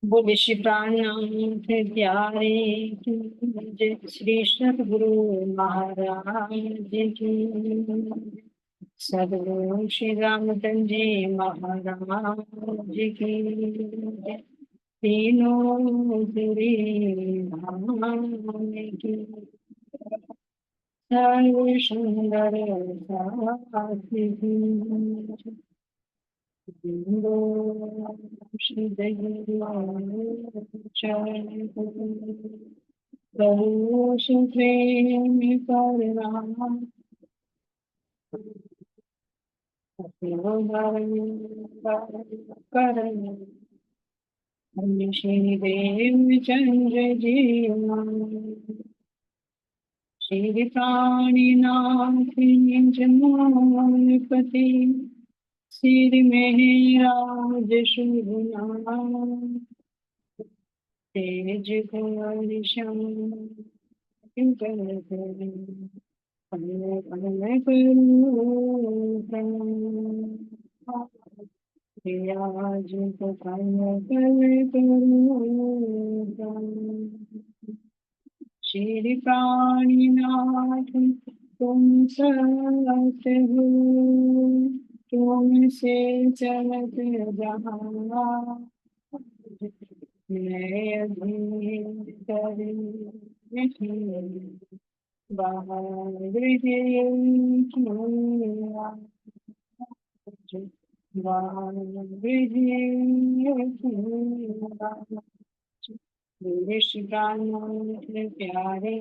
बोले श्री प्राणनाथ प्यारे की जय, श्री सद्गुरु महाराज की, सद्गुरु श्री रामचंद्र जी महाराज की जय। तीनों तेरे नाम की सर्व सुंदर साथी, श्री प्रभु सुप्रेम करुणा करण श्री देवचंद्र जी, श्री प्राणीनाथ जन्मपति, श्री मेहराज शुभनाम, तेज घोरिशम श्री प्राणीनाथ तुम सत हो, तुमसे चलत जहाँ, मैं अभी करे बाहर मेरे शिकानों प्यारे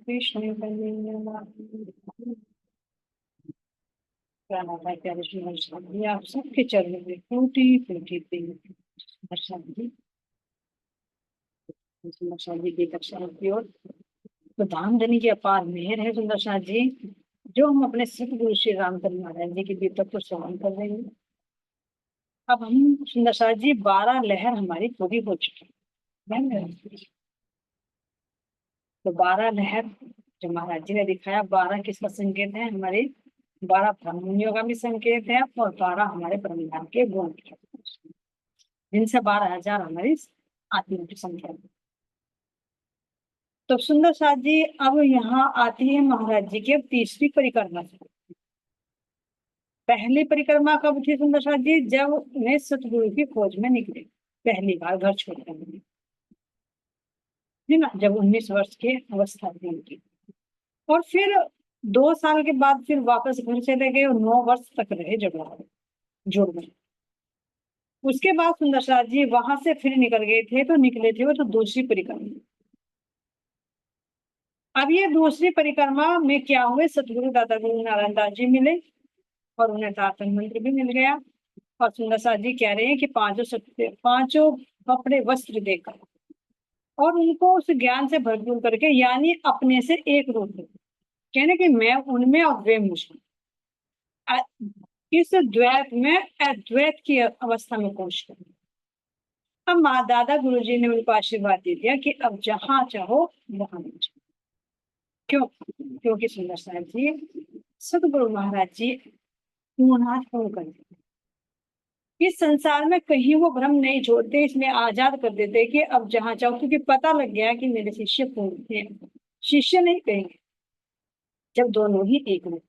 कृष्ण बलिया प्यारे श्री वर्षा जी, आप सबके चरणों में टूटी टूटी वर्षा जी, वर्षा जी की कक्षा की ओर तो धाम धनी की अपार मेहर है सुंदर शाह जी, जो हम अपने सतगुरु श्री रामचंद्र महाराज जी के दीपक को श्रवण कर रहे हैं। अब हम सुंदर शाह जी 12 लहर हमारी पूरी हो चुकी है। तो 12 लहर जो महाराज जी ने दिखाया, 12 किसका संकेत है? हमारे 12 ब्रह्मनियों का भी संकेत है और 12 हमारे ब्रह्मांड के गुण, जिनसे 12,000 हमारी आत्मा की संख्या है। तो सुंदर शाह जी अब यहाँ आती है महाराज जी की अब तीसरी परिक्रमा। पहली परिक्रमा कब थी सुंदर शाह जी? जब वे सतगुरु की खोज में निकले पहली बार घर छोड़कर, है ना, जब 19 वर्ष की अवस्था थी उनकी। और फिर 2 साल के बाद फिर वापस घर चले गए और 9 वर्ष तक रहे जुड़ में। उसके बाद सुंदर शाह जी वहां से फिर निकल गए थे, तो निकले थे वो तो दूसरी परिक्रमा। अब ये दूसरी परिक्रमा में क्या हुए? सतगुरु दादा गुरु नारायण दास जी मिले और उन्हें दातन मंत्र भी मिल गया। और सुंदर शाह जी कह रहे हैं कि पांचों कपड़े वस्त्र देकर और उनको उस ज्ञान से भरपूर करके, यानी अपने से एक रूप में, कहने कि मैं उनमें और वे मुझमें, इस द्वैत में अद्वैत की अवस्था में पहुंच कर अब माँ दादा गुरु जी ने उनको आशीर्वाद दे दिया कि अब जहां चाहो वहां मिल जाओ। क्यों? क्योंकि सुंदर साहब जी सतगुरु महाराज जी पूर्णार्थ पूर्ण कर देते, इस संसार में कहीं वो भ्रम नहीं छोड़ते, इसमें आजाद कर देते कि अब जहां चाहो, क्योंकि पता लग गया कि मेरे शिष्य पूर्ण हैं। शिष्य नहीं कहेंगे जब दोनों ही एक में।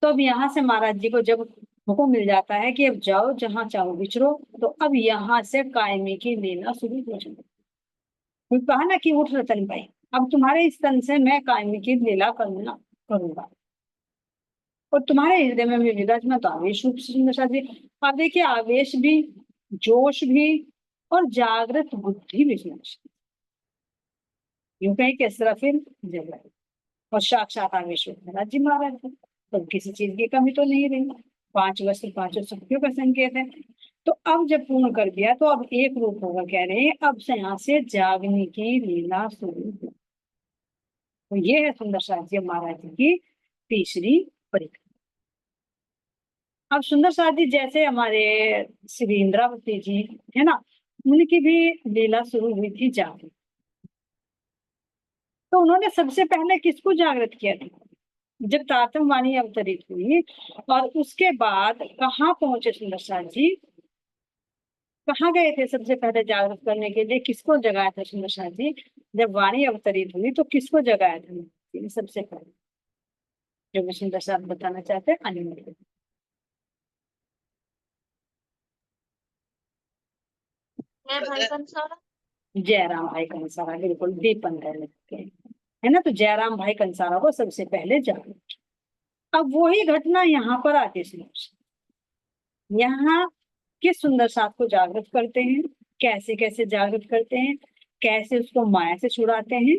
तो अब यहाँ से महाराज जी को जब हुक्म मिल जाता है कि अब जाओ जहां चाहो विचरो, तो अब यहाँ से कायमी की लीला शुरू हो जाती। कहा ना कि उठ रतन भाई, अब तुम्हारे इस तन से मैं कायमी की लीला करूंगा और तुम्हारे हृदय में भी विराजमान। तो आवेश रूप से सुंदर जी, आप देखिए आवेश भी, जोश भी और जागृत बुद्धि भी सुंदर, यूं कहीं किस तरह फिर जगह और साक्षात आवेश महाराज जी महाराज जी, तो किसी चीज की कमी तो नहीं रही। 5 वस्त्र 5 शक्तियों का संकेत है। तो अब जब पूर्ण कर दिया तो अब एक रूप होगा, कह रहे हैं अब से यहाँ से जागने की लीला शुरू हो। तो ये है सुंदर शाह जी महाराज जी की तीसरी परिक्रमा। अब सुंदर शाह जी जैसे हमारे श्री इंद्रावती जी है ना, उनकी भी लीला शुरू हुई थी जागृत। तो उन्होंने सबसे पहले किसको जागृत किया था? जब तारतम वाणी अवतरित हुई और उसके बाद कहाँ पहुंचे सुंदरसार जी, कहाँ गए थे सबसे पहले जागृत करने के लिए, किसको जगाया था सुंदरसार जी? जब वाणी अवतरित हुई तो किसको जगाया था सबसे पहले, जो मैं सुंदरसार बताना चाहते हैं अनिल। जयराम भाई कंसारा, बिल्कुल दीपन है ना, तो जयराम भाई कंसारा को सबसे पहले जागृत। अब वही घटना यहाँ पर आती है। यहाँ किस सुंदर साथ को जागृत करते हैं, कैसे कैसे जागृत करते हैं, कैसे उसको माया से छुड़ाते हैं,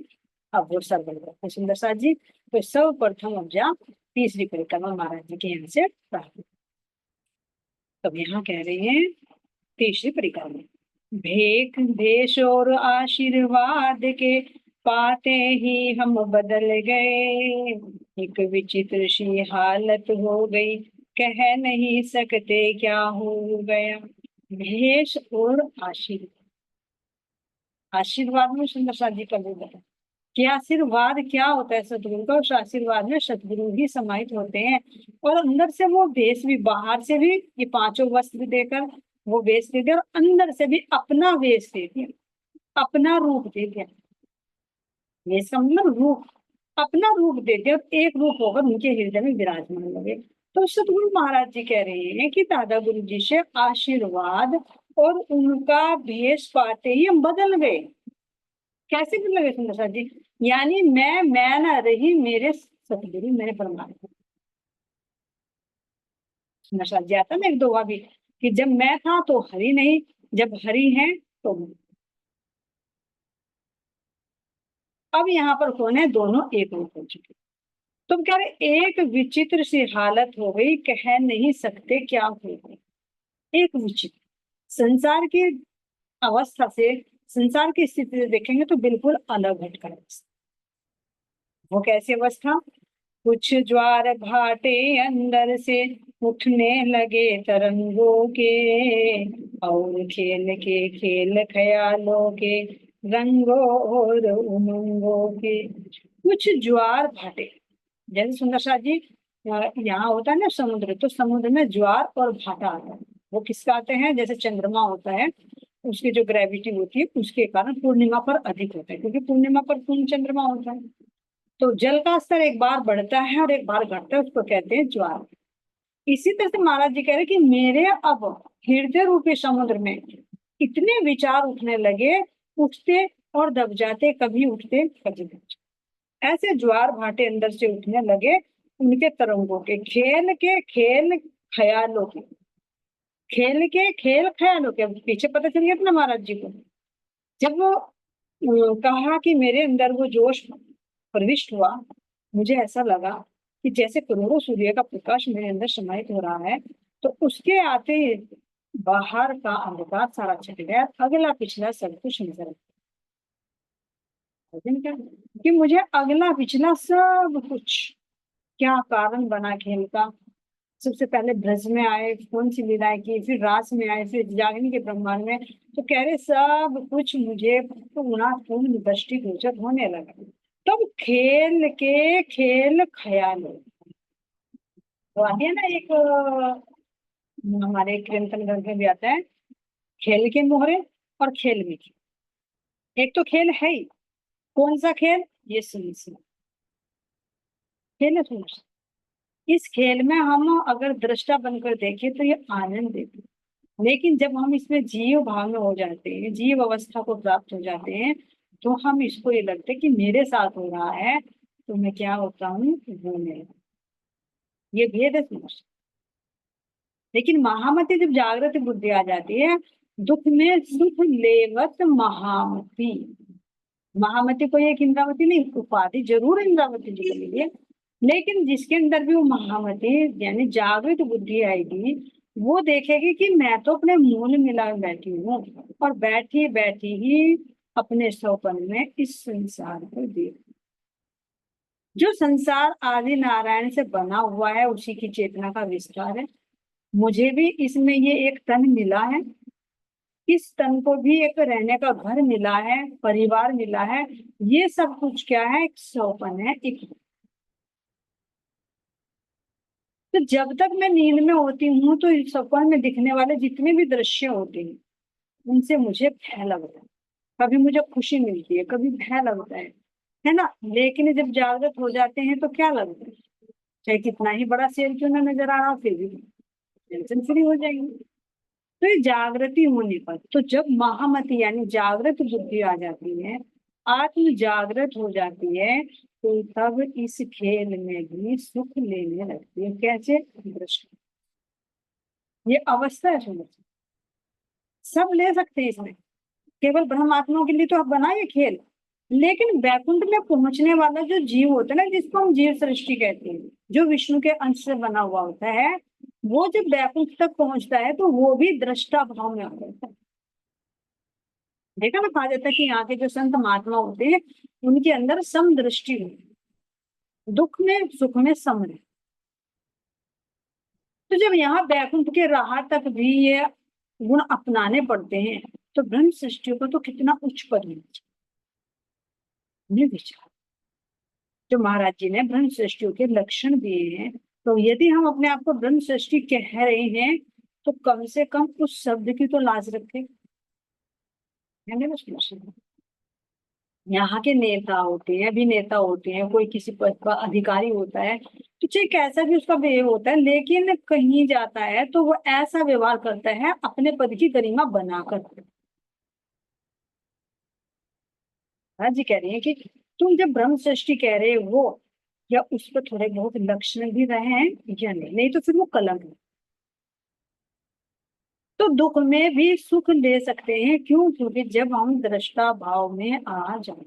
अब वो सब करते हैं सुंदर साथ जी। तो सर्वप्रथम अब जा तीसरी परिक्रमा महाराज जी के यहाँ से प्राप्त। तब यहाँ कह रहे हैं तीसरी परिक्रमा, भेख भेष और आशीर्वाद के पाते ही हम बदल गए, एक विचित्र सी हालत हो गई, कह नहीं सकते क्या हो गया। भेष और आशीर्वाद, आशीर्वाद में सुंदर सा जी का बोल है कि आशीर्वाद क्या होता है सतगुरु का, उस आशीर्वाद में सतगुरु ही समाहित होते हैं। और अंदर से वो वेश भी, बाहर से भी ये पांचों वस्त्र देकर वो वेश दे दिया, और अंदर से भी अपना वेश दे दिया, अपना रूप दे दिया। वेश का मतलब रूप, अपना रूप दे दिया और एक रूप होकर उनके हृदय में विराजमान लगे। तो सतगुरु महाराज जी कह रहे हैं कि दादा गुरु जी से आशीर्वाद और उनका भेष पाते ही हम बदल गए। कैसे बदल गए सुंदर साथ जी? यानी मैं ना रही, मेरे सतगुरु, मेरे परमात्मा। सुंदर साथ जी आता ना एक दोहा भी कि जब मैं था तो हरि नहीं, जब हरि है तो मैं। अब यहाँ पर कौन है? दोनों एक रूप हो चुके। तुम कह रहे एक विचित्र सी हालत हो गई, कह नहीं सकते क्या हो गई। एक विचित्र संसार की अवस्था से, संसार की स्थिति से देखेंगे तो बिल्कुल अलग हटकर अवस्था। वो कैसी अवस्था? कुछ ज्वार भाटे अंदर से उठने लगे तरंगों के, और खेल के खेल ख्यालों के रंगों और उमंगों के। कुछ ज्वार भाटे, जैसे सुंदर शाह जी यहाँ होता है ना समुद्र, तो समुद्र में ज्वार और भाटा आता है। वो किसका आते हैं? जैसे चंद्रमा होता है, उसकी जो ग्रेविटी होती है उसके कारण पूर्णिमा पर अधिक होता है, क्योंकि पूर्णिमा पर पूर्ण चंद्रमा होता है। तो जल का स्तर एक बार बढ़ता है और एक बार घटता है, उसको कहते हैं ज्वार। इसी तरह से महाराज जी कह रहे कि मेरे अब हृदय रूपी समुद्र में इतने विचार उठने लगे, उठते और दब जाते, कभी उठते कभी दब जाते। ऐसे ज्वार भाटे अंदर से उठने लगे, उनके तरंगों के, खेल के खेल ख्यालों के, खेल के खेल ख्यालों के। पीछे पता चल गया था ना महाराज जी को, जब वो कहा कि मेरे अंदर वो जोश प्रविष्ट हुआ, मुझे ऐसा लगा कि जैसे करोड़ों सूर्य का प्रकाश मेरे अंदर समाहित हो रहा है, तो उसके आते ही बाहर का अंधकार सारा छट गया, अगला पिछला सब कुछ नजर आया। कि मुझे अगला पिछला सब कुछ, क्या कारण बना खेल का। सबसे पहले ब्रज में आए, कौन सी लीलाएं की, फिर रास में आए, फिर जागनी के ब्रह्मांड में, तो कह रहे सब कुछ मुझे पूर्ण दृष्टि गोचर होने लगा। तब खेल के खेल ख्याल हो। तो आगे ना एक हमारे कीर्तन ग्रंथ में भी आता है, खेल के मोहरे और खेल में एक तो खेल है ही, कौन सा खेल? ये सुनिए, खेल है सुनिए। इस खेल में हम अगर दृष्टा बनकर देखें तो ये आनंद देती है, लेकिन जब हम इसमें जीव भाव में हो जाते हैं, जीव अवस्था को प्राप्त हो जाते हैं, तो हम इसको ये लगता है कि मेरे साथ हो रहा है, तो मैं क्या होता हूँ, वो मेरा। ये भेद है समझ। लेकिन महामती जब जागृत बुद्धि आ जाती है, दुख में सुख लेवत महामती। महामती को एक इंद्रावती नहीं, उपाधि जरूर इंद्रावती जी को मिली है, लेकिन जिसके अंदर भी वो महामती यानी जागृत बुद्धि आएगी, वो देखेगी कि मैं तो अपने मूल मिला बैठी हूँ, और बैठी बैठी ही अपने सौपन में इस संसार को देख। जो संसार आदि नारायण से बना हुआ है, उसी की चेतना का विस्तार है। मुझे भी इसमें ये एक तन मिला है, इस तन को भी एक रहने का घर मिला है, परिवार मिला है। ये सब कुछ क्या है? एक सौपन है, एक तो जब तक मैं नींद में होती हूँ तो इस सपन में दिखने वाले जितने भी दृश्य होते हैं उनसे मुझे भय लगता है। कभी मुझे खुशी मिलती है, कभी भय लगता है ना। लेकिन जब जागृत हो जाते हैं तो क्या लगता है, चाहे कितना ही बड़ा शेर क्यों ना नजर आ रहा हो, फिर भी टेंशन फ्री हो जाएंगे। तो ये जागृति होने पर, तो जब महामति यानी जागृत बुद्धि आ जाती है, आत्म जागृत हो जाती है, तो तब इस खेल में भी सुख लेने लगती है। कैसे? दृष्टि, ये अवस्था है समझ, सब ले सकते हैं इसमें। केवल ब्रह्मात्माओं के लिए तो आप बनाइए खेल, लेकिन वैकुंठ में पहुंचने वाला जो जीव होता है ना, जिसको हम जीव सृष्टि कहते हैं, जो विष्णु के अंश से बना हुआ होता है, वो जब वैकुंठ तक पहुंचता है तो वो भी दृष्टा भाव में आ जाता है। देखा ना, कहा जाता है कि यहाँ के जो संत महात्मा होते हैं उनके अंदर सम दृष्टि होती है, दुख में सुख में सम है। तो जब यहाँ वैकुंठ के राह तक भी ये गुण अपनाने पड़ते हैं, तो ब्रह्म सृष्टि को तो कितना उच्च पद है। विचार जो महाराज जी ने ब्रह्म सृष्टि के लक्षण दिए हैं, तो यदि हम अपने आप को ब्रह्म सृष्टि कह रहे हैं तो कम से कम उस शब्द की तो लाज रखें, है ना। यहाँ के नेता होते हैं, अभिनेता होते हैं, कोई किसी पद का अधिकारी होता है, तो चाहे कैसा भी उसका व्यवहार होता है, लेकिन कहीं जाता है तो वो ऐसा व्यवहार करता है अपने पद की गरिमा बनाकर। महाराज जी कह रही है कि तुम जब ब्रह्म सृष्टि कह रहे हो, या उस पर थोड़े बहुत लक्षण भी रहे हैं या नहीं, नहीं तो फिर वो कलंक है। तो दुख में भी सुख ले सकते हैं, क्यों? क्योंकि जब हम दृष्टा भाव में आ जाए,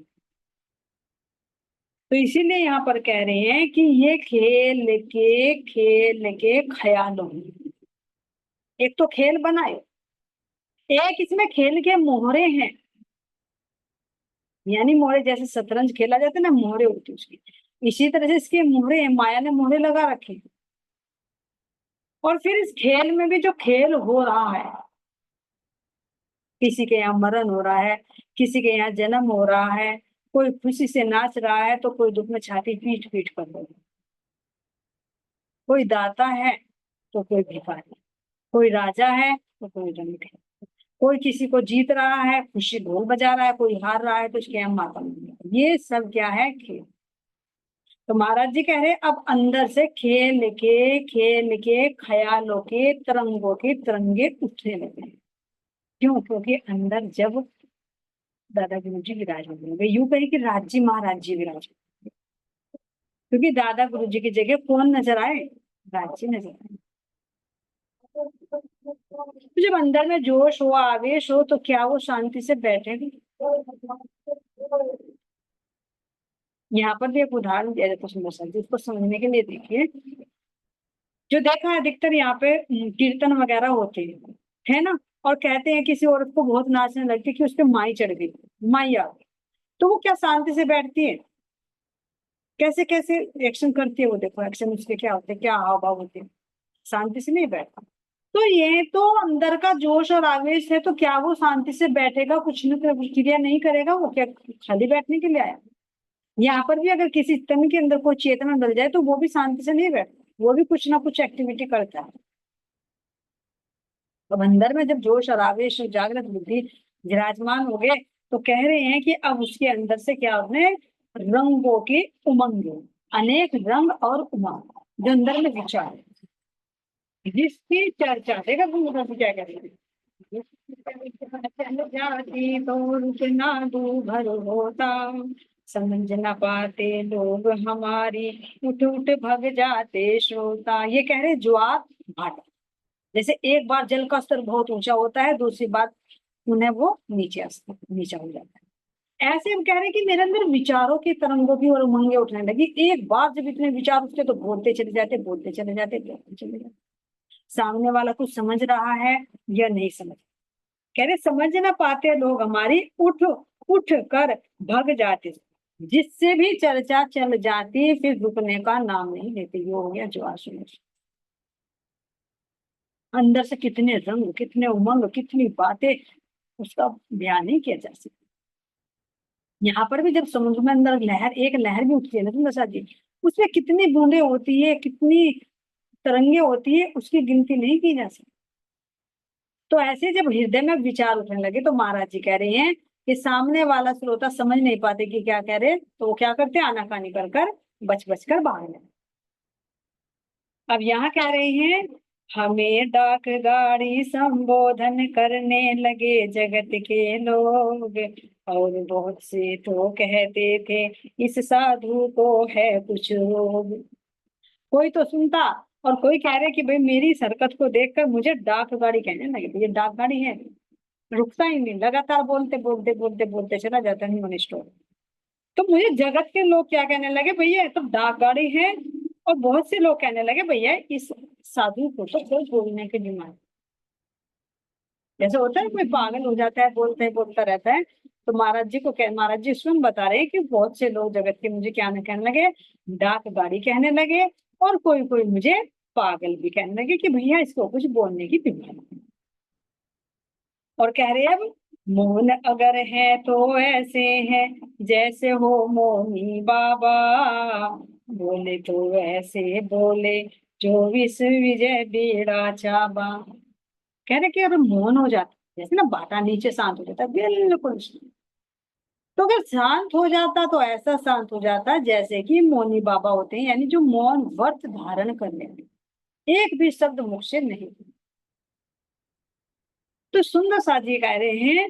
तो इसीलिए यहाँ पर कह रहे हैं कि ये खेल के ख्यालों में एक तो खेल बनाए, एक इसमें खेल के मोहरे हैं। यानी मोहरे जैसे शतरंज खेला जाता है ना, मोहरे होती है उसकी, इसी तरह से इसके मोहरे हैं, माया ने मोहरे लगा रखे हैं। और फिर इस खेल में भी जो खेल हो रहा है, किसी के यहाँ मरण हो रहा है, किसी के यहाँ जन्म हो रहा है, कोई खुशी से नाच रहा है तो कोई दुख में छाती पीट पीट कर रहा है, कोई दाता है तो कोई भिखारी, कोई राजा है तो कोई रंक है, कोई किसी को जीत रहा है, खुशी ढोल बजा रहा है, कोई हार रहा है तो उसके यहाँ मातम। ये सब क्या है? खेल। तो महाराज जी कह रहे हैं अब अंदर से खेल के ख्यालों के तरंगों के तिरंगे उठने लगे हैं। क्यों? क्योंकि अंदर जब दादा गुरु जी विराजमान होंगे, यूं कहे कि राज्य महाराज जी विराजमान, क्योंकि दादा गुरु जी की जगह कौन नजर आए? राज्य नजर आए। तो जब अंदर में जोश हो, आवेश हो, तो क्या वो शांति से बैठेगी? यहाँ पर भी एक उदाहरण दिया जाता है सुंदर सा, जिसको समझने के लिए देखिए। जो देखा है अधिकतर यहाँ पे कीर्तन वगैरह होते हैं, है ना, और कहते हैं किसी औरत को बहुत नाचने लगती है कि उस पर माई चढ़ गई, माई आ गई, तो वो क्या शांति से बैठती है? कैसे कैसे एक्शन करती है वो, देखो एक्शन उसके क्या होते हैं, क्या हाव भाव होते हैं, शांति से नहीं बैठता। तो ये तो अंदर का जोश और आवेश है, तो क्या वो शांति से बैठेगा? कुछ न कुछ क्रिया नहीं करेगा, वो क्या खाली बैठने के लिए आया? यहाँ पर भी अगर किसी तन के अंदर कोई चेतना डल जाए तो वो भी शांति से नहीं बैठता, वो भी कुछ ना कुछ एक्टिविटी करता है। अब अंदर में जब जोश और आवेश और जागृत बुद्धि विराजमान हो गए, तो कह रहे हैं कि अब उसके अंदर से क्या होने? रंगों की उमंग, अनेक रंग और उमंग जो अंदर में विचार है, जिसकी चर्चा देखा तुम उधर से क्या कह रहे हैं, चल जाती तो रुकना दूभर होता, समझ न पाते लोग हमारी, उठ उठ भग जाते श्रोता। ये कह रहे ज्वार भाटा, जैसे एक बार जल का स्तर बहुत ऊंचा होता है, दूसरी बार उन्हें वो नीचा हो जाता है। ऐसे हम कह रहे हैं कि मेरे अंदर विचारों की तरंगों की और उमंगे उठने लगी। एक बार जब इतने विचार उठते तो बोलते चले जाते, बोलते चले जाते, बोलते चले जाते। सामने वाला कुछ समझ रहा है या नहीं समझ, कह रहे समझ ना पाते लोग हमारी, उठ उठ कर भग जाते, जिससे भी चर्चा चल जाती फिर रुकने का नाम नहीं लेते। ये हो गया ज्वार शून्य। अंदर से कितने रंग, कितने उमंग, कितनी बातें, उसका बयान नहीं किया जा सकता। यहाँ पर भी जब समुद्र में अंदर लहर, एक लहर भी उठती है ना तुम जी, उसमें कितनी बूंदे होती है, कितनी तरंगे होती है उसकी गिनती नहीं की जा सकती। तो ऐसे जब हृदय में विचार उठने लगे तो महाराज जी कह रहे हैं कि सामने वाला श्रोता समझ नहीं पाते कि क्या कह रहे, तो वो क्या करते, आनाकानी कर बच बच कर भाग जाते। अब यहाँ कह रहे हैं, हमें डाक गाड़ी संबोधन करने लगे जगत के लोग, और बहुत से तो कहते थे इस साधु को है कुछ रोग। कोई तो सुनता और कोई कह रहे कि भाई मेरी इस हरकत को देखकर मुझे डाक गाड़ी कहने लगे। तो ये डाक गाड़ी है, रुकता ही नहीं, लगातार बोलते बोलते बोलते बोलते चला जाता है ह्यूमन स्टोरी। तो मुझे जगत के लोग क्या कहने लगे, भैया ये तो डाक गाड़ी है। और बहुत से लोग कहने लगे भैया इस साधु को तो कोई बोलने की बीमारी, जैसे होता है कोई पागल हो जाता है, बोलते बोलता रहता है। तो महाराज जी स्वयं बता रहे हैं कि बहुत से लोग जगत के मुझे क्या न कहने लगे, डाक गाड़ी कहने लगे, और कोई कोई मुझे पागल भी कहने लगे कि भैया इसको कुछ बोलने की बीमारी। और कह रहे हैं अब, मौन अगर है तो ऐसे है जैसे हो मोनी बाबा, बोले तो ऐसे बोले जो विश्व विजय बीड़ा चाबा। कह रहे कि अगर मौन हो जाता, जैसे ना बाटा नीचे शांत हो जाता है बिल्कुल शांत। तो अगर शांत हो जाता तो ऐसा शांत हो जाता जैसे कि मौनी बाबा होते हैं, यानी जो मौन व्रत धारण कर लेते, एक भी शब्द मुख से नहीं। तो सुंदर साथ ये कह रहे हैं,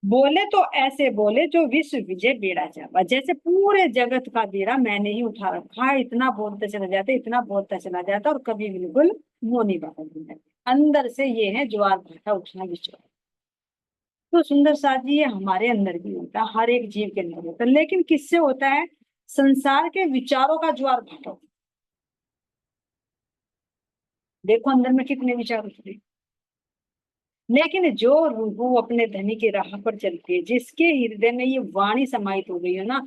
बोले तो ऐसे बोले जो विश्व विजय बेड़ा चापा, जैसे पूरे जगत का बेड़ा मैंने ही उठा रखा है। इतना बोलते चला जाता, इतना बोलता चला जाता, और कभी बिल्कुल मुंह नहीं बदलते। अंदर से ये है ज्वार भाटा उठना विचार। तो सुंदर साथ जी ये हमारे अंदर भी होता है, हर एक जीव के अंदर होता है, लेकिन किससे होता है, संसार के विचारों का ज्वार भाटा होता है। देखो अंदर में कितने विचार उठते हैं। लेकिन जो रूह अपने धनी की राह पर चलती है, जिसके हृदय में ये वाणी समाहित हो गई है ना,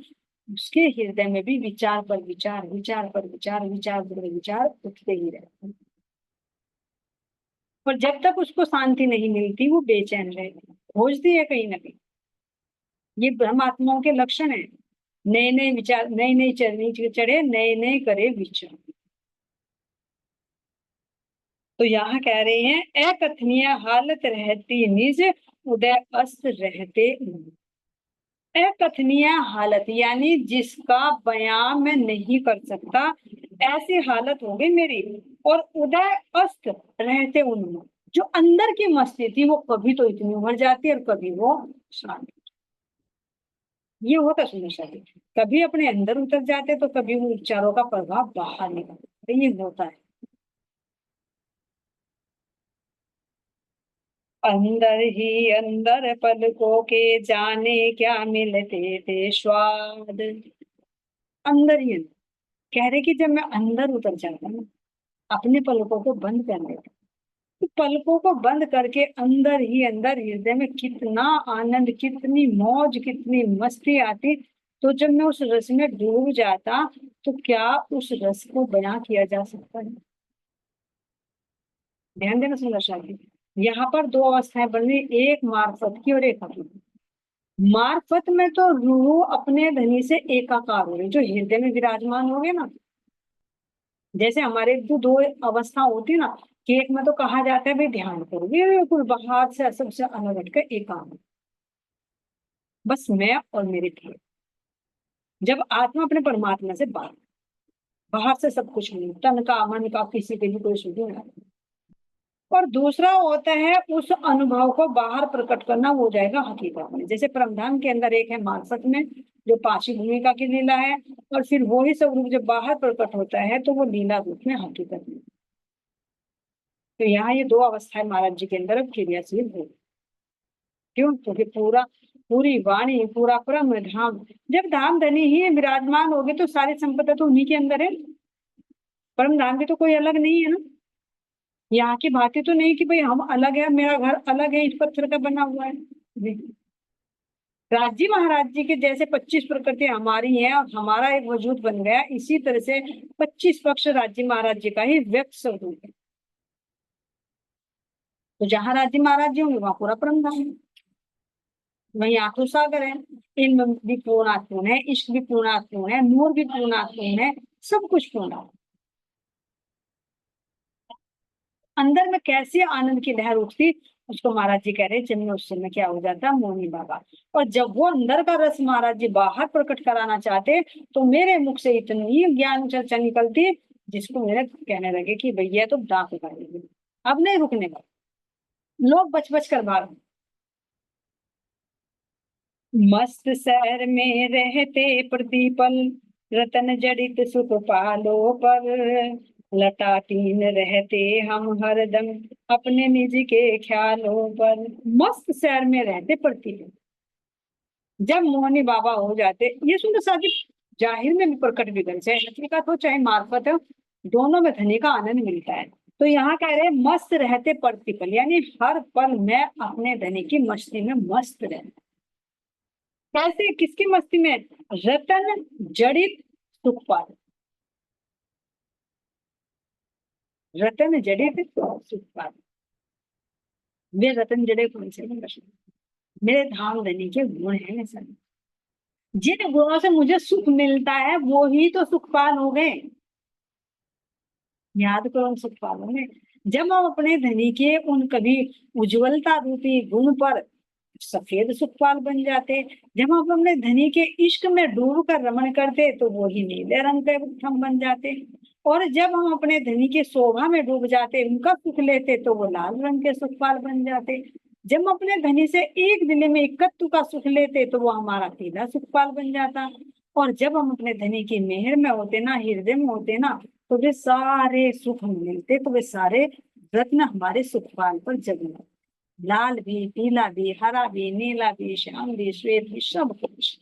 उसके हृदय में भी विचार पर विचार, विचार पर विचार, विचार पर विचार उठते ही रहते हैं। और जब तक उसको शांति नहीं मिलती वो बेचैन रहती है, खोजती है कहीं ना कहीं। ये ब्रह्म आत्माओं के लक्षण है। नए नए विचार, नई नई चरनी चढ़े, नए नए करे विचार। तो यहाँ कह रहे हैं, अकथनीय हालत रहती निज, उदय अस्त रहते उन। अकथनीय हालत यानी जिसका बयान मैं नहीं कर सकता, ऐसी हालत हो गई मेरी। और उदय अस्त रहते उनमें, जो अंदर की मस्ती थी वो कभी तो इतनी उभर जाती है और कभी वो शांत। ये होता सुंदर शादी, कभी अपने अंदर उतर जाते तो कभी वो विचारों का प्रभाव बाहर निकलता, ये होता है। अंदर ही अंदर पलकों के जाने क्या मिलते थे स्वाद। अंदर ही अंदर, कह रहे कि जब मैं अंदर उतर जाता ना, अपने पलकों को बंद कर लेता, तो पलकों को बंद करके अंदर ही अंदर हृदय में कितना आनंद, कितनी मौज, कितनी मस्ती आती। तो जब मैं उस रस में डूब जाता, तो क्या उस रस को बयां किया जा सकता है। ध्यान देना सुंदर शादी, यहाँ पर दो अवस्थाएं बन रही, एक मार्फत की और एक हकीकत। मार्फत में तो रूह अपने धनी से एकाकार हो रही, जो हृदय में विराजमान हो गए ना। जैसे हमारे जो दो अवस्था होती है ना, कि एक में तो कहा जाता है भाई ध्यान करो, बिल्कुल बाहर से सबसे अलग हटकर एकांत, बस मैं और मेरे थे। जब आत्मा अपने परमात्मा से बात, बाहर से सब कुछ नहीं, तन का मन का किसी के भी कोई सुधी नहीं। और दूसरा होता है उस अनुभव को बाहर प्रकट करना, वो हो जाएगा हकीकत में। जैसे परमधाम के अंदर एक है मार्फत में, जो पांचवी भूमिका की लीला है, और फिर वो ही सब रूप जब बाहर प्रकट होता है तो वो लीला रूप में हकीकत में। तो यहाँ ये दो अवस्थाएं महाराज जी के अंदर अब क्रियाशील हो। क्यों, क्योंकि पूरी वाणी, पूरा परम धाम, जब धाम धनी ही विराजमान होगी तो सारी संपदा तो उन्हीं के अंदर है। परम धाम भी तो कोई अलग नहीं है ना। यहाँ की बातें तो नहीं कि भाई हम अलग है, मेरा घर अलग है, इस पत्थर का बना हुआ है। नहीं। राज जी महाराज जी के जैसे 25 प्रकृति हमारी है और हमारा एक वजूद बन गया, इसी तरह से 25 पक्ष राज्य महाराज जी का ही व्यक्त स्वरूप है। तो जहाँ राज्य महाराज जी होंगे वहां पूरा परम धाम है। वही आंखों सागर है, इल्म भी पूर्णात्पूर्ण है, इश्क भी पूर्णात्पूर्ण है, नूर भी पूर्णात्पूर्ण है, सब कुछ पूर्ण है। अंदर में कैसे आनंद की लहर उठती, उसको महाराज जी कह रहे चंद उस समय क्या हो जाता मोहिनी बाबा। और जब वो अंदर का रस महाराज जी बाहर प्रकट कराना चाहते तो मेरे मुख से इतनी ज्ञान चर्चा निकलती जिसको मेरे कहने लगे कि भैया तो दांत उठाएंगे, अब नहीं रुकने का, लोग बच बच कर भाग। मस्त शहर में रहते प्रतिपल, रतन जड़ित सुख पालो पर, लटातीन रहते हम हरदम अपने निज के ख्यालों पर। मस्त शहर में रहते प्रतिपल, जब मोहनी बाबा हो जाते, ये सुंदर साथी जाहिर में भी प्रकट भी कर, चाहे हकीकत हो चाहे मार्फत हो, दोनों में धनी का आनंद मिलता है। तो यहाँ कह रहे मस्त रहते प्रतिपल, यानी हर पल मैं अपने धनी की मस्ती में मस्त रहता। कैसे, किसकी मस्ती में? रतन जड़ित सुखपाल, रतन जड़ित सुखपाल। वे रतन जड़े कौन से? मेरे धाम धनी के गुण है सब, जिन गुणों से मुझे सुख मिलता है वो ही तो सुखपाल हो गए। याद करो उन सुखपालों में, जब हम अपने धनी के उन कभी उज्ज्वलता रूपी गुण पर सफेद सुखपाल बन जाते, जब हम अपने धनी के इश्क में डूब कर रमण करते तो वो ही नीले रंग के हम बन जाते, और जब हम अपने धनी के शोभा में डूब जाते, उनका सुख लेते तो वो लाल रंग के सुखपाल बन जाते। जब हम अपने धनी से एक दिले में एकत्व का सुख लेते तो वो हमारा पीला सुखपाल बन जाता, और जब हम अपने धनी की मेहर में होते ना, हृदय में होते ना, तो वे सारे सुख मिलते, तो वे सारे रत्न हमारे सुखपाल पर जगमग, लाल भी, पीला भी, हरा भी, नीला भी, श्याम भी, श्वेत भी, सब कुछ।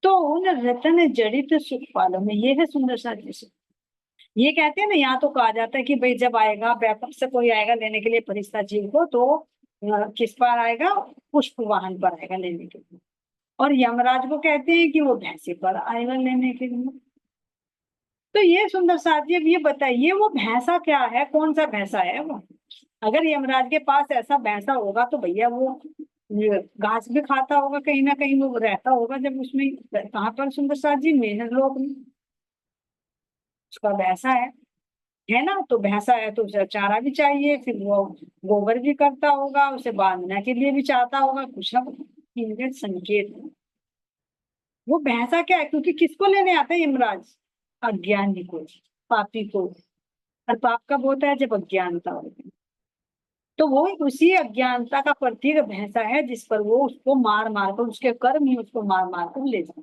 तो उन रतन जड़ित सुखपालों में ये है सुंदर सा दृश्य। ये कहते हैं ना, यहाँ तो कहा जाता है कि भाई जब आएगा व्यापार से कोई आएगा लेने के लिए फरिश्ता जीव को, तो किस पर आएगा? पुष्प वाहन पर आएगा लेने के लिए। और यमराज को कहते हैं कि वो भैंसे पर आएगा लेने के लिए। तो ये सुंदर साथ जी, अब ये बताइए वो भैंसा क्या है, कौन सा भैंसा है वो? अगर यमराज के पास ऐसा भैंसा होगा तो भैया वो घास भी खाता होगा, कहीं ना कहीं वो रहता होगा, जब उसमें कहाँ पर सुंदर साथ जी? मेहर लोक में उसका भैंसा है ना, तो भैंसा है तो उसे चारा भी चाहिए, फिर वो गोबर भी करता होगा, उसे बांधने के लिए भी चाहता होगा, कुछ ना कुछ इनके संकेत है। वो भैंसा क्या है? क्योंकि किसको लेने आता है यमराज? अज्ञानी को, पापी को। और पाप कब होता है? जब अज्ञानता होती है। तो वो उसी अज्ञानता का प्रतीक भैंसा है जिस पर वो उसको मार मार कर, उसके कर्म ही उसको मार मार कर ले जाते।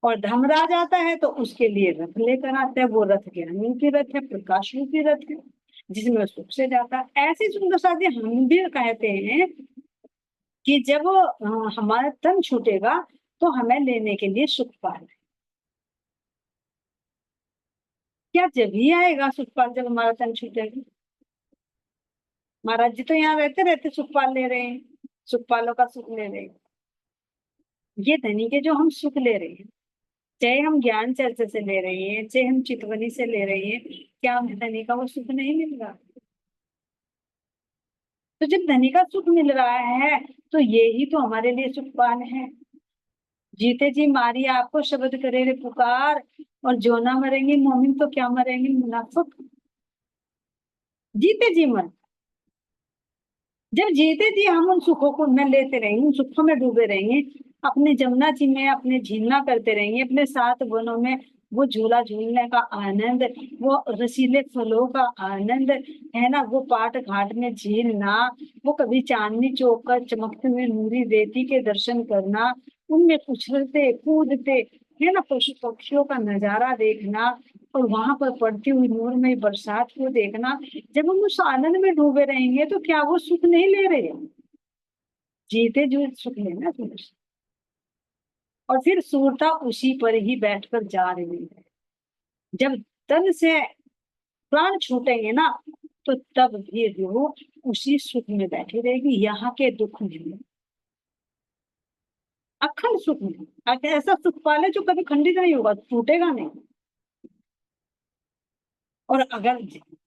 और धर्मराज आता है तो उसके लिए रथ लेकर आता है, वो रथ ज्ञान रूपी रथ है, प्रकाश रूपी रथ है, जिसमें सुख से जाता है। ऐसी सुंदर साथी हम भी कहते हैं कि जब हमारा तन छूटेगा तो हमें लेने के लिए सुखपाल है। क्या जब ही आएगा सुखपाल जब हमारा तन छूटेगा? महाराज जी तो यहाँ रहते रहते सुखपाल ले रहे हैं, सुखपालों का सुख ले रहे हैं। ये धनी के जो हम सुख ले रहे हैं, चाहे हम ज्ञान चर्चा से ले रहे हैं, चाहे हम चितवनी से ले रहे हैं, क्या हमें धनी का वो सुख नहीं मिल रहा? तो जब धनी का सुख मिल रहा है तो ये ही तो हमारे लिए सुखपाल है। जीते जी मारिए आपको शब्द करे रे पुकार, और जो ना मरेंगे मोमिन तो क्या मरेंगे मुनाफिक। जीते जी मर, जब जीते जी हम उन सुखों को में लेते रहेंगे, उन सुखों में डूबे रहेंगे, अपने जमुना जी में अपने झीलना करते रहेंगे, अपने सात वनों में वो झूला झूलने का आनंद, वो रसीले फलों का आनंद है ना, वो पाट घाट में झीलना, वो कभी चांदनी चौक का चमकते हुए नूरी रेती के दर्शन करना, उनमें उछलते कूदते है ना पशु पक्षियों का नजारा देखना, और वहां पर पड़ती हुई नूरमय बरसात को देखना, जब हम उस आनंद में डूबे रहेंगे तो क्या वो सुख नहीं ले रहे? जीते जो सुख लेना सुख। और फिर सूरता उसी पर ही बैठकर जा रही है। जब तन से प्राण छूटेंगे ना, तो तब भी रूह उसी सुख में बैठी रहेगी, यहाँ के दुख में, अखंड सुख में। ऐसा सुख पाले जो कभी खंडित नहीं होगा, टूटेगा नहीं। और अगर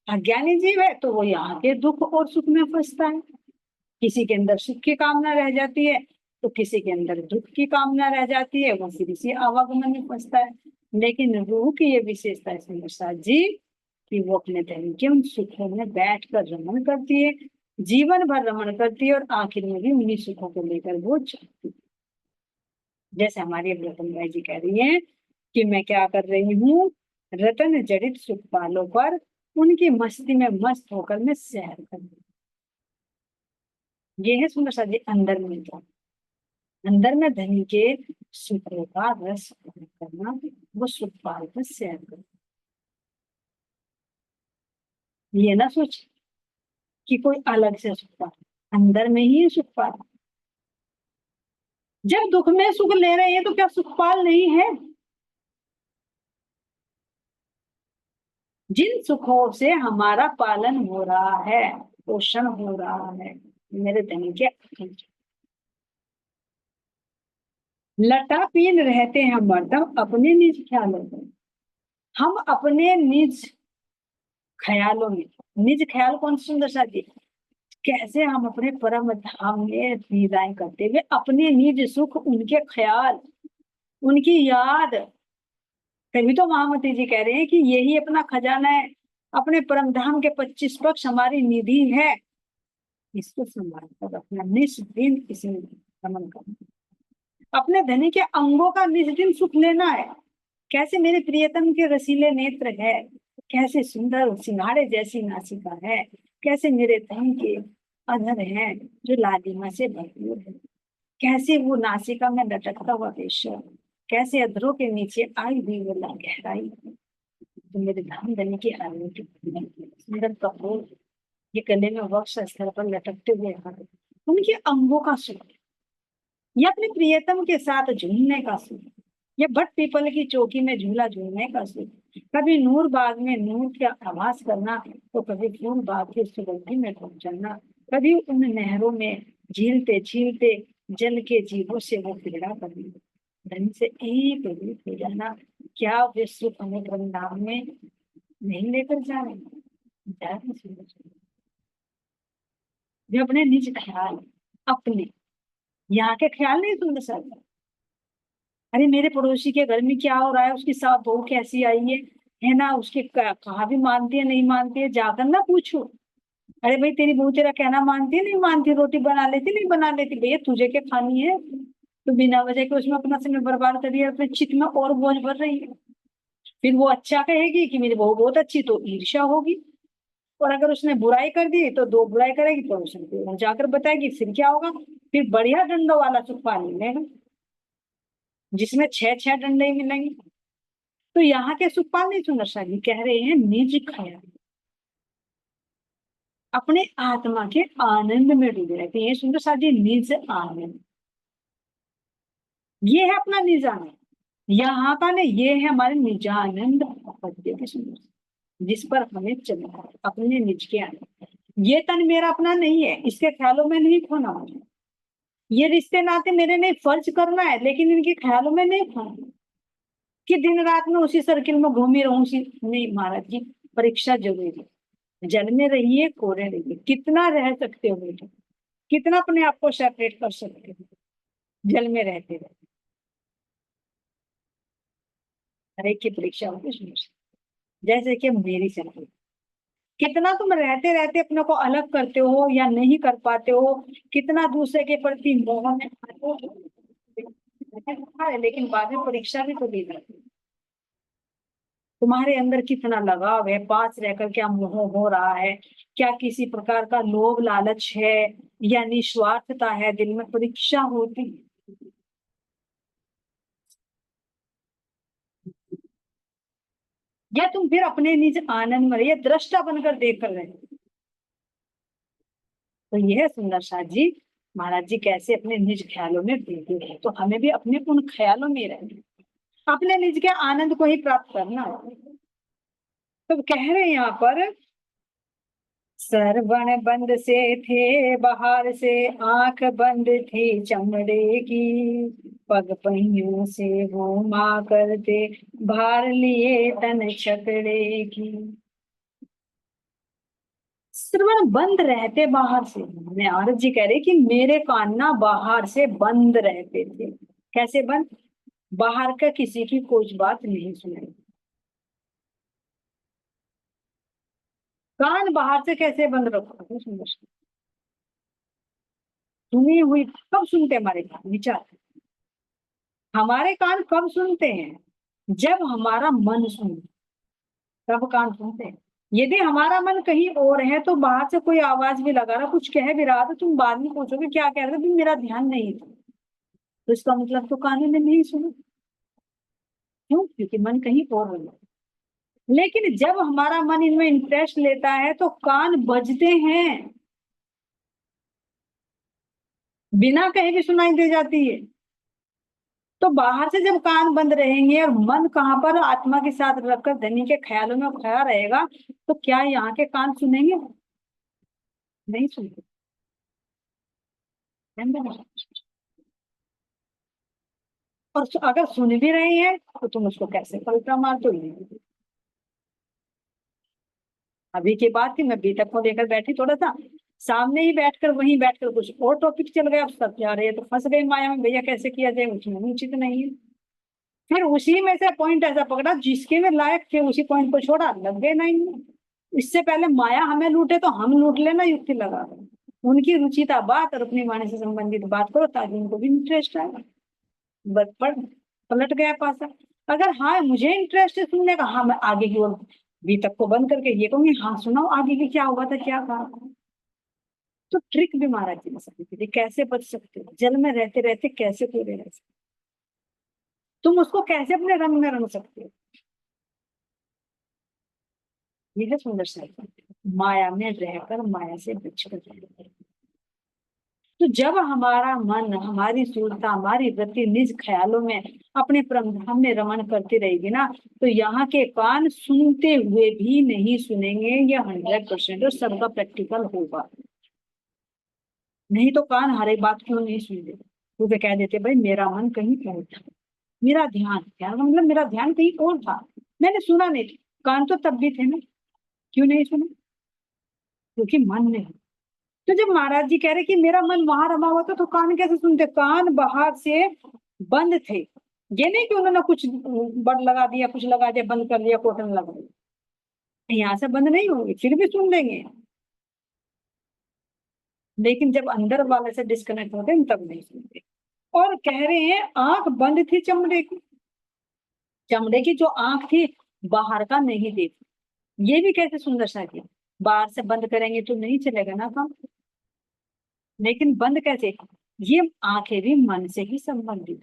अज्ञानी जीव है तो वो यहाँ के दुख और सुख में फंसता है। किसी के अंदर सुख की कामना रह जाती है तो किसी के अंदर दुख की कामना रह जाती है, वो फिर इसी आवागमन में फंसता है। लेकिन रूह की ये विशेषता है प्रसाद जी कि वो अपने धन के उन सुखों में बैठ कर रमण करती है, जीवन भर रमण करती है, और आखिर में भी उन्हीं सुखों को लेकर वो जाती है। जैसे हमारी अब रतन भाई जी कह रही है कि मैं क्या कर रही हूँ, रतन जड़ित सुख पालों पर उनकी मस्ती में मस्त होकर मैं सैर कर रही हूँ। ये है सुंदर सा जी अंदर में तो, अंदर में धन के सुखों का रस करना, वो सुख पाल पर सैर करना। ये ना सोच कि कोई अलग से सुख पा, अंदर में ही सुख पा। जब दुख में सुख ले रहे हैं तो क्या सुखपाल नहीं है? जिन सुखों से हमारा पालन हो रहा है, पोषण हो रहा है, मेरे धन के लटापीन रहते हैं हरदम अपने निज ख्यालों में। हम अपने निज ख्यालों में, निज ख्याल कौन सुंदर सा जी, कैसे हम अपने परम धाम में विदाई करते हुए अपने निज सुख, उनके ख्याल, उनकी याद। तभी तो महामती जी कह रहे हैं कि यही अपना खजाना है, अपने परम धाम के 25 पक्ष हमारी निधि है, इसको संभाल कर अपना निज दिन इसमें रमन करना, अपने धनी के अंगों का निज दिन सुख लेना है। कैसे मेरे प्रियतम के रसीले नेत्र है, कैसे सुंदर सिंगाड़े जैसी नासिका है, कैसे मेरे धन के अधर हैं जो लालिमा से भरपूर है, कैसे वो नासिका में लटकता हुआ केशर, कैसे अधरों के नीचे आई हुई वो गहराई, तो मेरे धाम धनी की आरती सुंदर कपूर, ये गले में वक्ष स्थल पर लटकते हुए हाथ, उनके अंगों का सुख, या अपने प्रियतम के साथ झूमने का सुख, या भट पीपल की चौकी में झूला झूलने का सुख, कभी नूर बाग में नूर का आभास करना, तो कभी फूल बाग की सुगंधी में डूब जाना, कभी उन नहरों में झीलते झीलते जल के जीवों से वो क्रीड़ा करना, धन से एक रूप हो जाना। क्या वे सुख हमें वृंदावन में नहीं लेकर जा रहे? वे अपने निज ख्याल, अपने यहाँ के ख्याल नहीं सुन सकते, अरे मेरे पड़ोसी के घर में क्या हो रहा है, उसकी सास बहू कैसी आई है ना, उसके कहा भी मानती है नहीं मानती है, जाकर ना पूछो, अरे भाई तेरी बहू तेरा कहना मानती है नहीं मानती, रोटी बना लेती नहीं बना लेती, भैया तुझे क्या खानी है, तो बिना वजह के उसमें अपना समय बर्बाद कर दिया, अपने चित्त में और बोझ भर रही है। फिर वो अच्छा कहेगी कि मेरी बहू बहुत अच्छी, तो ईर्ष्या होगी, और अगर उसने बुराई कर दी तो दो बुराई करेगी, तो उसने जाकर बताएगी, फिर क्या होगा, फिर बढ़िया डंडों वाला सुख पा लेगा, जिसमें 6 डंडे ही मिलेंगे। तो यहाँ के सुखपाल नहीं सुंदर सा जी कह रहे हैं निज ख्याल, अपने आत्मा के आनंद में डूबे रहते हैं सुंदर सा जी, निज आनंद, ये है अपना निज आनंद। यहाँ का नहीं, ये है हमारे निजानंद पद्य के सुंदर, जिस पर हमें चलना है अपने निज के आनंद। ये तन मेरा अपना नहीं है, इसके ख्यालों में नहीं खोना मुझे, ये रिश्ते नाते मेरे नहीं फर्ज करना है, लेकिन इनके ख्यालों में नहीं खोना कि दिन रात में उसी सर्किल में घूमी रहूं उसी, नहीं महाराज जी, परीक्षा जरूरी है। जल में रहिए कोरे रहिए, कितना रह सकते हो बेटा, कितना अपने आप को सेपरेट कर सकते हो जल में रहते रहते, हर एक की परीक्षा होगी सुनिए। जैसे कि मेरी चल, कितना तुम रहते रहते अपने को अलग करते हो या नहीं कर पाते हो, कितना दूसरे के प्रति मोह में आते हो, लेकिन बाद में परीक्षा भी तो दी जाती है। तुम्हारे अंदर कितना लगाव है, पास रहकर क्या मोह हो रहा है, क्या किसी प्रकार का लोभ लालच है या निस्वार्थता है, दिल में परीक्षा होती है। या तुम फिर अपने निज आनंद में, ये दृष्टा बनकर देख कर रहे हो। तो यह सुंदर साथ जी, महाराज जी कैसे अपने निज ख्यालों में डूबे हैं, तो हमें भी अपने उन ख्यालों में रहना, अपने निज के आनंद को ही प्राप्त करना। तो कह रहे हैं यहाँ पर, सरवण बंद से थे बाहर से, आंख बंद थी चमड़े की, पग पहियों से वो माँ करते, भार लिए तन छकड़े की। श्रवण बंद रहते बाहर से, नारद जी कह रहे कि मेरे कान ना बाहर से बंद रहते थे। कैसे बंद? बाहर का किसी की कुछ बात नहीं सुनाई, कान बाहर से कैसे बंद रखोगे? सुंदर सा। सुनी हुई कब सुनते हैं हमारे कान? विचार। हमारे कान कब सुनते हैं? जब हमारा मन सुनता, तब कान सुनते हैं। यदि हमारा मन कहीं और है तो बाहर से कोई आवाज भी लगा रहा, कुछ कह भी रहा, तो तुम बाद में पूछोगे क्या कह रहे थे, मेरा ध्यान नहीं था। तो इसका मतलब तो कानों ने नहीं सुना। क्यों? क्योंकि मन कहीं और हो गया। लेकिन जब हमारा मन इनमें इंटरेस्ट लेता है तो कान बजते हैं, बिना कहे भी सुनाई दे जाती है। तो बाहर से जब कान बंद रहेंगे और मन कहाँ पर आत्मा के साथ रखकर धनी के ख्यालों में खोया रहेगा, तो क्या यहाँ के कान सुनेंगे? नहीं सुनेंगे। और अगर सुन भी रहे हैं तो तुम उसको कैसे पलटा मार दो? अभी की बात थी, मैं बीतक को लेकर बैठी, थोड़ा सा सामने ही बैठकर वहीं बैठकर कुछ और टॉपिक चल गया, अब सब जा रहे हैं तो फंस गई माया में, भैया कैसे किया जाए, उसमें उचित नहीं है। फिर उसी में से पॉइंट ऐसा पकड़ा जिसके में लायक थे, उसी पॉइंट को छोड़ा, लग गए नहीं। इससे पहले माया हमें लूटे तो हम लूट लेना युक्ति लगा कर। उनकी रुचिता बात और अपनी वाणी से संबंधित बात करो ताकि उनको भी इंटरेस्ट आए। बस पलट गया पासा। अगर हाँ मुझे इंटरेस्ट है सुनने का, हाँ मैं आगे की ओर बी तक को बंद करके ये कहूंगी, हाँ सुनाओ आगे की क्या हुआ था, क्या कहा था। तो ट्रिक भी महाराज जी ने समझी थी, कैसे बच सकते हो जल में रहते रहते, कैसे पूरे रह सकते, तुम उसको कैसे अपने रंग में रंग सकते हो। ये है सुंदर सा। माया में रहकर माया से बचकर रहकर। तो जब हमारा मन, हमारी सूरता, हमारी वृत्ति निज ख्यालों में अपने परमधाम में रमण करती रहेगी ना, तो यहाँ के कान सुनते हुए भी नहीं सुनेंगे। ये 100% और सबका प्रैक्टिकल होगा। नहीं तो कान हर एक बात क्यों नहीं सुन देते? क्योंकि कह देते भाई मेरा मन कहीं और था, मेरा ध्यान, ध्यान का मतलब मेरा ध्यान कहीं और था, मैंने सुना नहीं। कान तो तब भी थे ना, क्यों नहीं सुना? क्योंकि मन नहीं। तो जब महाराज जी कह रहे कि मेरा मन वहां रमा हुआ था, तो कान कैसे सुनते? कान बाहर से बंद थे। ये नहीं कि उन्होंने कुछ बड़ लगा दिया, कुछ लगा दिया, बंद कर लिया, कॉटन लगा दिया। यहाँ से बंद नहीं होंगे, फिर भी सुन लेंगे। लेकिन जब अंदर वाले से डिस्कनेक्ट होते हैं तब नहीं सुनते। और कह रहे हैं आंख बंद थी चमड़े की, चमड़े की जो आंख थी, बाहर का नहीं देखी। ये भी कैसे सुंदर सा किया, बाहर से बंद करेंगे तो नहीं चलेगा ना काम। लेकिन बंद कैसे? ये आंखें भी मन से ही संबंधित,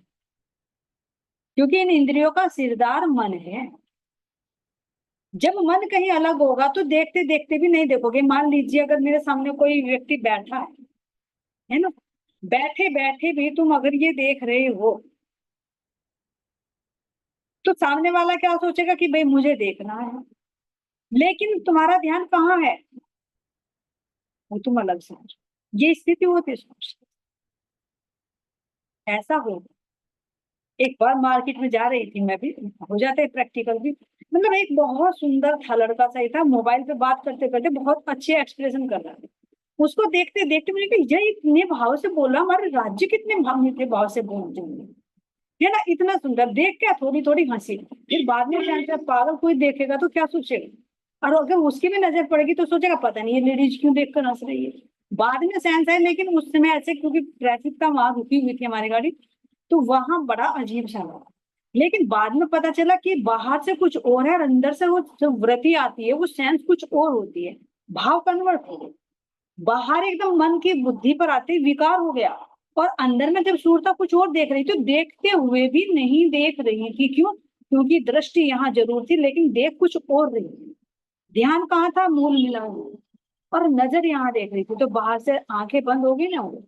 क्योंकि इन इंद्रियों का सिरदार मन है। जब मन कहीं अलग होगा तो देखते देखते भी नहीं देखोगे। मान लीजिए अगर मेरे सामने कोई व्यक्ति बैठा है ना, बैठे बैठे भी तुम अगर ये देख रहे हो, तो सामने वाला क्या सोचेगा कि भाई मुझे देखना है। लेकिन तुम्हारा ध्यान कहाँ है, वो तुम अलग समझो। ये स्थिति होती है सोच। ऐसा हो, एक बार मार्केट में जा रही थी मैं भी, हो जाते है प्रैक्टिकल भी। मतलब एक बहुत सुंदर था, लड़का सही था, मोबाइल पे बात करते करते बहुत अच्छे एक्सप्रेशन कर रहा था। उसको देखते देखते मुझे कहा ये इतने भाव से बोला, हमारे राज्य कितने भाव मीठे भाव से बोलते होंगे, है ना, इतना सुंदर। देख क्या थोड़ी थोड़ी हंसी, फिर बाद में क्या पागल कोई देखेगा तो क्या सोचेगा, और अगर उसकी भी नजर पड़ेगी तो सोचेगा पता नहीं ये लेडीज क्यों देखकर हंस रही है। बाद में सेंस है, लेकिन उस समय ऐसे क्योंकि ट्रैफिक का वहां रुकी हुई थी हमारी गाड़ी, तो वहां बड़ा अजीब सा लगा। लेकिन बाद में पता चला कि बाहर से कुछ और है और अंदर से वो जो वृत्ति आती है वो सेंस कुछ और होती है, भाव कन्वर्ट हो गए। बाहर एकदम मन की बुद्धि पर आते ही विकार हो गया, और अंदर में जब सूरता कुछ और देख रही थी, तो देखते हुए भी नहीं देख रही थी। क्यों? क्योंकि दृष्टि यहाँ जरूर थी लेकिन देख कुछ और रही थी। ध्यान कहाँ था? मूल मिला हुआ। और नजर यहाँ देख रही थी, तो बाहर से आंखें बंद हो गई ना वो।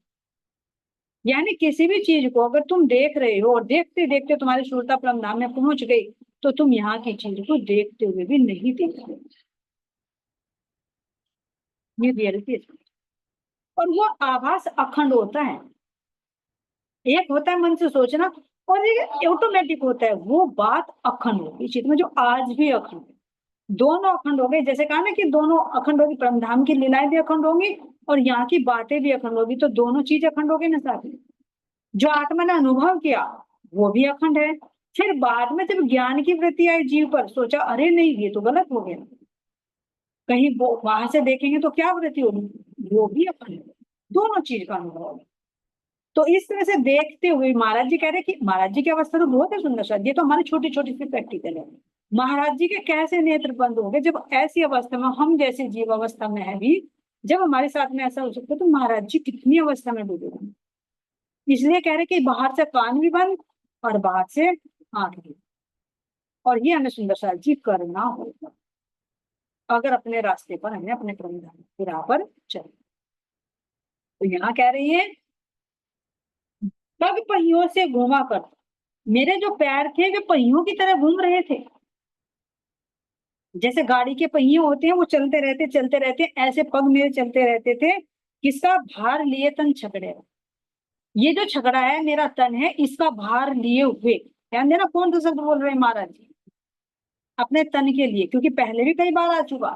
यानी किसी भी चीज को अगर तुम देख रहे हो और देखते देखते तुम्हारी सूरता परमधाम में पहुंच गई, तो तुम यहाँ की चीज को देखते हुए भी नहीं देख रहे। ये रियलिटी है। और वो आभास अखंड होता है। एक होता है मन से सोचना, और एक ऑटोमेटिक होता है, वो बात अखंड होगी चित्त में, जो आज भी अखंड है। दोनों अखंड हो गए, जैसे कहा ना कि दोनों अखंड होगी, परमधाम की लीलाएं भी अखंड होंगी और यहाँ की बातें भी अखंड होगी, तो दोनों चीज अखंड हो गई ना साथ में। जो आत्मा ने अनुभव किया वो भी अखंड है। फिर बाद में जब ज्ञान की वृत्ति आई जीव पर, सोचा अरे नहीं ये तो गलत हो गया, कहीं वो वहां से देखेंगे तो क्या वृत्ति होगी, वो भी अपने, दोनों चीज का अनुभव होगा। तो इस तरह से देखते हुए महाराज जी कह रहे कि महाराज जी की अवस्था तो बहुत है सुंदर शायद, ये तो हमारी छोटी छोटी सी प्रैक्टिकल है। महाराज जी के कैसे नेत्र बंद हो गए जब ऐसी अवस्था में, हम जैसे जीव अवस्था में है भी, जब हमारे साथ में ऐसा हो सकता है, तो महाराज जी कितनी अवस्था में डूबे होंगे। इसलिए कह रहे कि बाहर से कान भी बंद और बाहर से आंख भी। और ये हमें सुंदर शायद जी करना होगा अगर अपने रास्ते पर हमें अपने क्रमधाम की राह पर चले। तो यहाँ कह रही है, पग पहियों से घुमा कर, मेरे जो पैर थे वे पहियों की तरह घूम रहे थे। जैसे गाड़ी के पहिए होते हैं वो चलते रहते, ऐसे पग मेरे चलते रहते थे। किसका भार लिए तन छकड़े, ये जो छकड़ा है मेरा तन है, इसका भार लिए हुए। ध्यान देना कौन सा शब्द बोल रहे हैं महाराज जी, अपने तन के लिए, क्योंकि पहले भी कई बार आ चुका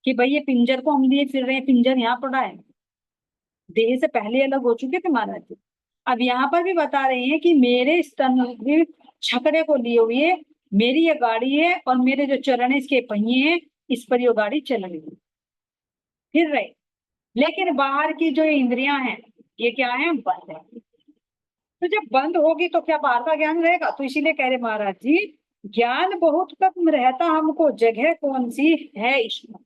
कि भाई ये पिंजर को हम लिए फिर रहे हैं, पिंजर यहाँ पड़ा है, देह से पहले अलग हो चुके थे महाराज जी। अब यहाँ पर भी बता रहे हैं कि मेरे स्तन छकड़े को लिए हुए मेरी ये गाड़ी है, और मेरे जो चरण है इसके पहिए हैं, इस पर ये गाड़ी चल रही है, फिर रहे। लेकिन बाहर की जो इंद्रियां हैं ये क्या है, बंद है। तो जब बंद होगी तो क्या बाहर का ज्ञान रहेगा, तो इसीलिए कह रहे महाराज जी, ज्ञान बहुत कम रहता हमको, जगह कौन सी है इसमें।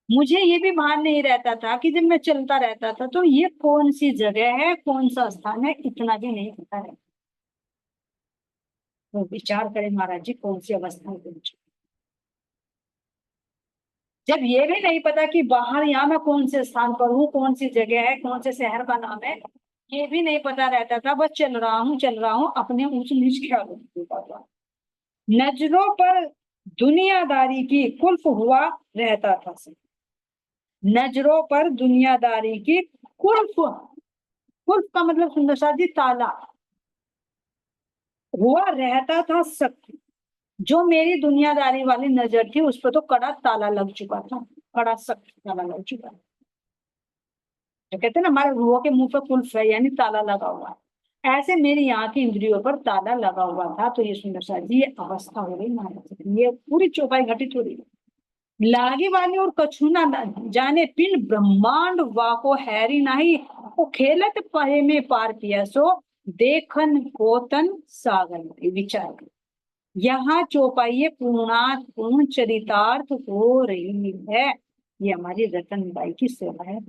मुझे ये भी भान नहीं रहता था कि जब मैं चलता रहता था तो ये कौन सी जगह है, कौन सा स्थान है, इतना भी नहीं पता है। तो विचार करें महाराज जी कौन सी अवस्था में पहुंचे। जब ये भी नहीं पता कि बाहर यहाँ मैं कौन से स्थान पर हूँ, कौन सी जगह है, कौन से शहर का नाम है, ये भी नहीं पता रहता था, बस चल रहा हूँ अपने ऊंच नीच ख्यालों में डूबा हुआ। नजरों पर दुनियादारी की कुल्फ हुआ रहता था सब। नजरों पर दुनियादारी की कुल्फ, कुल्फ का मतलब सुंदर सा जी ताला, हुआ रहता था सत्य। जो मेरी दुनियादारी वाली नजर थी उस पर तो कड़ा ताला लग चुका था, कड़ा सख्त ताला लग चुका है। जो कहते हैं ना हमारे रूहों के मुंह पर कुल्फ है, यानी ताला लगा हुआ है, ऐसे मेरी यहाँ की इंद्रियों पर ताला लगा हुआ था। तो ये सुंदर सा जी ये अवस्था हो गई महाराज की, ये पूरी चौपाई घटित हो रही है। लागी वाली और कछु ना जाने पिन ब्रह्मांड वाको हैरी नाही, वो खेलत पहे में पार पिया सो, देखन कोतन सागर। विचार कर, यहाँ चौपाई पूर्णार्थ पूर्ण चरितार्थ हो रही है। ये हमारी रतन बाई की सेवा है।